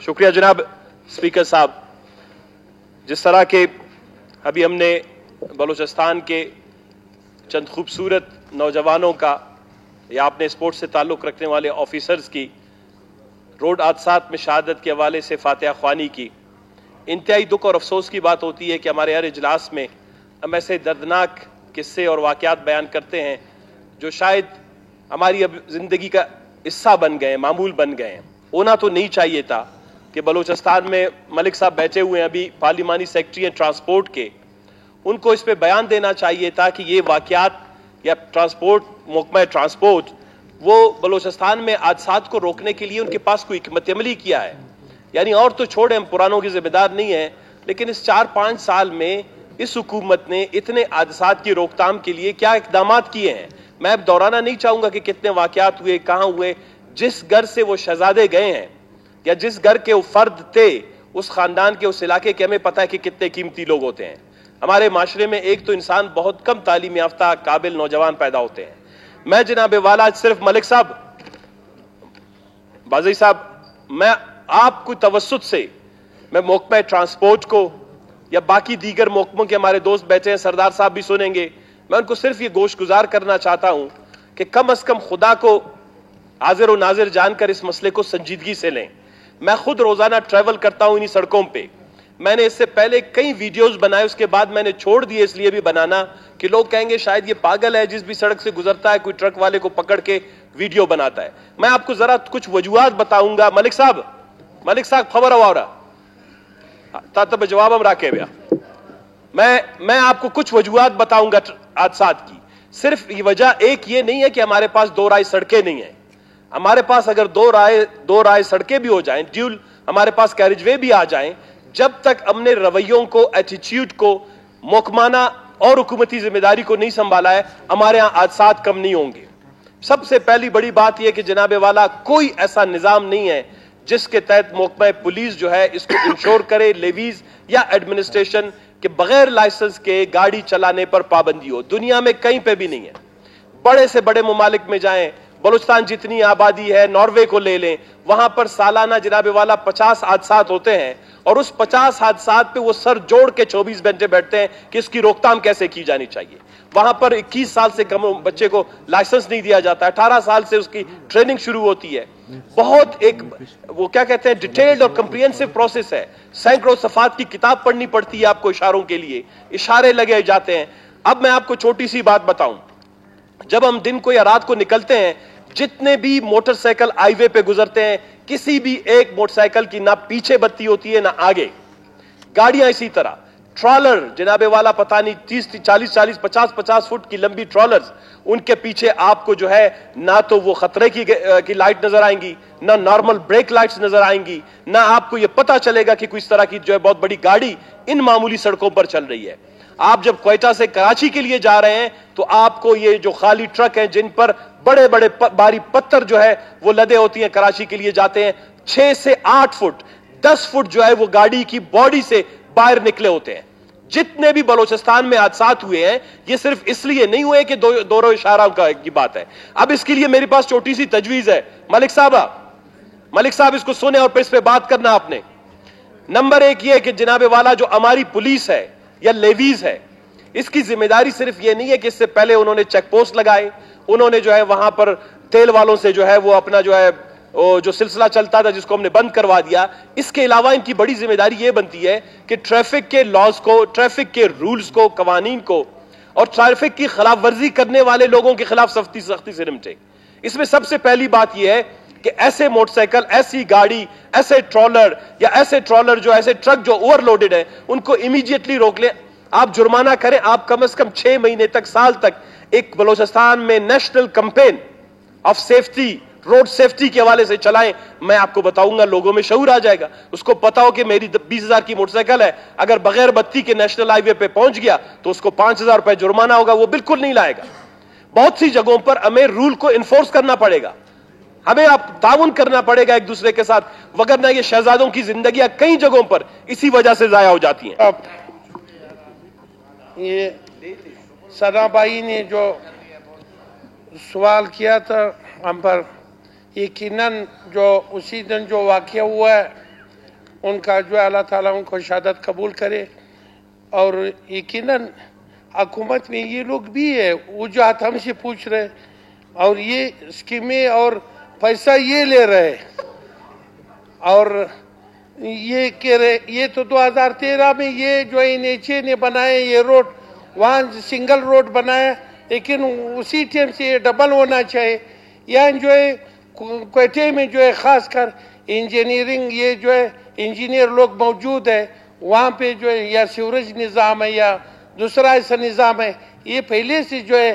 शुक्रिया जनाब स्पीकर साहब। जिस तरह के अभी हमने बलूचिस्तान के चंद खूबसूरत नौजवानों का या अपने स्पोर्ट्स से ताल्लुक़ रखने वाले ऑफिसर्स की रोड हादसात में शहादत के हवाले से फातिहा ख्वानी की, इंतहाई दुख और अफसोस की बात होती है कि हमारे हर इजलास में हम ऐसे दर्दनाक किस्से और वाक़यात बयान करते हैं जो शायद हमारी अब ज़िंदगी का हिस्सा बन गए, मामूल बन गए हैं। होना तो नहीं चाहिए था कि बलूचिस्तान में मलिक साहब बैठे हुए हैं, अभी पार्लिमानी सेक्रेटरी हैं ट्रांसपोर्ट के, उनको इस पे बयान देना चाहिए था कि ये वाक़यात या ट्रांसपोर्ट महकमा ट्रांसपोर्ट वो बलूचिस्तान में हादसात को रोकने के लिए उनके पास कोई हिकमत अमली किया है। यानी और तो छोड़े, हम पुरानों के जिम्मेदार नहीं हैं, लेकिन इस 4-5 साल में इस हुकूमत ने इतने हादसात की रोकथाम के लिए क्या इकदाम किए हैं। मैं अब दोहराना नहीं चाहूंगा कि कितने वाक़यात हुए, कहाँ हुए। जिस घर से वो शहजादे गए हैं या जिस घर के वो फर्द थे, उस खानदान के, उस इलाके के, हमें पता है कि कितने कीमती लोग होते हैं। हमारे माशरे में एक तो इंसान बहुत कम तालीम याफ्ता काबिल नौजवान पैदा होते हैं। मैं जनाब वाला सिर्फ मलिक साहब, बाज़ी साहब, मैं आपको तवस्सुत से मैं महकमा ट्रांसपोर्ट को या बाकी दीगर महकमों के हमारे दोस्त बैठे हैं, सरदार साहब भी सुनेंगे, मैं उनको सिर्फ ये गोशगुजार करना चाहता हूं कि कम अज कम खुदा को हाजिर और नाजिर जानकर इस मसले को संजीदगी से लें। मैं खुद रोजाना ट्रैवल करता हूं इन्हीं सड़कों पे। मैंने इससे पहले कई वीडियोस बनाए, उसके बाद मैंने छोड़ दिए इसलिए भी बनाना कि लोग कहेंगे शायद ये पागल है, जिस भी सड़क से गुजरता है कोई ट्रक वाले को पकड़ के वीडियो बनाता है। मैं आपको जरा कुछ वजूहात बताऊंगा। मलिक साहब खबर हो रहा तब जवाब हम राके भैया, मैं आपको कुछ वजूहात बताऊंगा हादसात की। सिर्फ ये वजह एक ये नहीं है कि हमारे पास दो राय सड़कें नहीं है। हमारे पास अगर दो राय सड़कें भी हो जाएं, ड्यूल हमारे पास कैरिजवे भी आ जाएं, जब तक हमने रवैयों को, एटीट्यूड को, महकमाना और हुकूमती जिम्मेदारी को नहीं संभाला है, हमारे यहां हादसात कम नहीं होंगे। सबसे पहली बड़ी बात यह कि जनाबे वाला कोई ऐसा निजाम नहीं है जिसके तहत महकमा पुलिस जो है इसको इंश्योर करे, लेवीज या एडमिनिस्ट्रेशन के बगैर लाइसेंस के गाड़ी चलाने पर पाबंदी हो। दुनिया में कहीं पे भी नहीं है। बड़े से बड़े मुमालिक में जाएं, बलूचिस्तान जितनी आबादी है, नॉर्वे को ले लें, वहां पर सालाना जनाबे वाला 50 हादसात होते हैं और उस 50 हादसात पे वो सर जोड़ के 24 घंटे बैठते हैं कि इसकी रोकथाम कैसे की जानी चाहिए। वहां पर 21 साल से कम बच्चे को लाइसेंस नहीं दिया जाता, 18 साल से उसकी ट्रेनिंग शुरू होती है। बहुत एक वो क्या कहते हैं, डिटेल्ड और कंप्रिहेंसिव प्रोसेस है। सैकड़ों सफात की किताब पढ़नी पड़ती है आपको, इशारों के लिए इशारे लगे जाते हैं। अब मैं आपको छोटी सी बात बताऊं, जब हम दिन को या रात को निकलते हैं, जितने भी मोटरसाइकिल हाईवे पे गुजरते हैं, किसी भी एक मोटरसाइकिल की ना पीछे बत्ती होती है ना आगे। गाड़ियां इसी तरह, ट्रॉलर जनाबे वाला पता नहीं 30-40, 50 फुट की लंबी ट्रॉलर्स, उनके पीछे आपको जो है ना तो वो खतरे की लाइट नजर आएंगी, ना नॉर्मल ब्रेक लाइट्स नजर आएंगी, ना आपको ये पता चलेगा कि किस तरह की जो है बहुत बड़ी गाड़ी इन मामूली सड़कों पर चल रही है। आप जब क्वेटा से कराची के लिए जा रहे हैं तो आपको ये जो खाली ट्रक हैं जिन पर बड़े बड़े भारी पत्थर जो है वो लदे होती हैं, कराची के लिए जाते हैं, 6 से 8 फुट 10 फुट जो है वो गाड़ी की बॉडी से बाहर निकले होते हैं। जितने भी बलूचिस्तान में हादसात हुए हैं ये सिर्फ इसलिए नहीं हुए कि दोनों इशारा की बात है। अब इसके लिए मेरे पास छोटी सी तजवीज है। मलिक साहब इसको सुने और इस पे बात करना आपने। नंबर 1 ये कि जनाबे वाला जो हमारी पुलिस है या लेवीज है, इसकी जिम्मेदारी सिर्फ ये नहीं है कि इससे पहले उन्होंने चेक पोस्ट लगाए, उन्होंने जो है वहां पर तेल वालों से जो है वो अपना जो है जो सिलसिला चलता था जिसको हमने बंद करवा दिया। इसके अलावा इनकी बड़ी जिम्मेदारी ये बनती है कि ट्रैफिक के लॉज को, ट्रैफिक के रूल्स को, कवानीन को और ट्रैफिक की खिलाफ वर्जी करने वाले लोगों के खिलाफ सख्ती से निपटे। इसमें सबसे पहली बात यह है कि ऐसे मोटरसाइकिल, ऐसी गाड़ी, ऐसे ट्रॉलर या ऐसे ट्रक जो ओवरलोडेड है, उनको इमीडिएटली रोक लें। आप जुर्माना करें, आप कम से कम 6 महीने तक, साल तक एक बलूचिस्तान में national campaign of safety, road safety के हवाले से चलाएं। मैं आपको बताऊंगा, लोगों में शऊर आ जाएगा। उसको पता हो कि मेरी 20,000 की मोटरसाइकिल है, अगर बगैर बत्ती के नेशनल हाईवे पे पहुंच गया तो उसको 5,000 रुपए जुर्माना होगा, वो बिल्कुल नहीं लाएगा। बहुत सी जगहों पर हमें रूल को इन्फोर्स करना पड़ेगा, हमें आप ताउन करना पड़ेगा एक दूसरे के साथ, वगरना ये शहजादों की जिंदगियां कई जगहों पर इसी वजह से जाया हो जाती हैं। अब ये सना भाई ने जो सवाल किया था हम पर, यकीनन जो उसी दिन जो वाक़या हुआ है ان کا جو ہے اللہ تعالیٰ ان کو شہادت قبول کرے. اور یقیناً حکومت میں یہ لوگ بھی ہے وجوہات ہم سے پوچھ رہے اور یہ اسکیمیں اور پیسہ یہ لے رہے اور یہ کہہ رہے. یہ تو 2013 میں یہ جو NHA نے بنائے یہ روڈ وہاں سنگل روڈ بنایا لیکن اسی ٹائم سے یہ ڈبل ہونا چاہیے. یہاں جو ہے کوئٹے میں جو ہے خاص کر انجینئرنگ یہ جو ہے انجینئر لوگ موجود ہے وہاں پہ جو ہے یا سیوریج نظام ہے یا دوسرا ایسا نظام ہے یہ پہلے سے جو ہے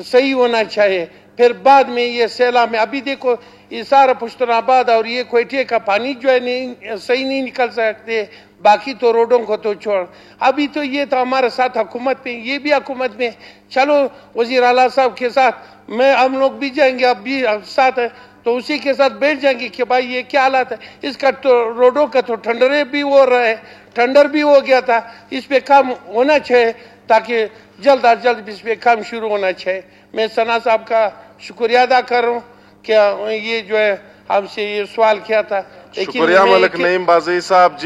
صحیح ہونا چاہیے. پھر بعد میں یہ سیلاب میں ابھی دیکھو یہ سارا پشتون آباد اور یہ کوئٹے کا پانی جو ہے صحیح نہیں نکل سکتے باقی تو روڈوں کو تو چھوڑ. ابھی تو یہ تو ہمارے ساتھ حکومت میں یہ بھی حکومت میں چلو وزیر اعلیٰ صاحب کے ساتھ میں ہم لوگ بھی جائیں گے اب بھی ساتھ ہے تو اسی کے ساتھ بیٹھ جائیں گے کہ بھائی یہ کیا حالات ہے اس کا تو روڈوں کا تو ٹینڈر بھی ہو رہا ہے ٹینڈر بھی ہو گیا تھا اس پہ کام ہونا چاہیے تاکہ جلد از جلد اس پہ کام شروع ہونا چاہیے. میں ثنا صاحب کا شکریہ ادا کر رہا ہوں کہ یہ جو ہے ہم سے یہ سوال کیا تھا. شکریہ ملک نعیم بازئی صاحب.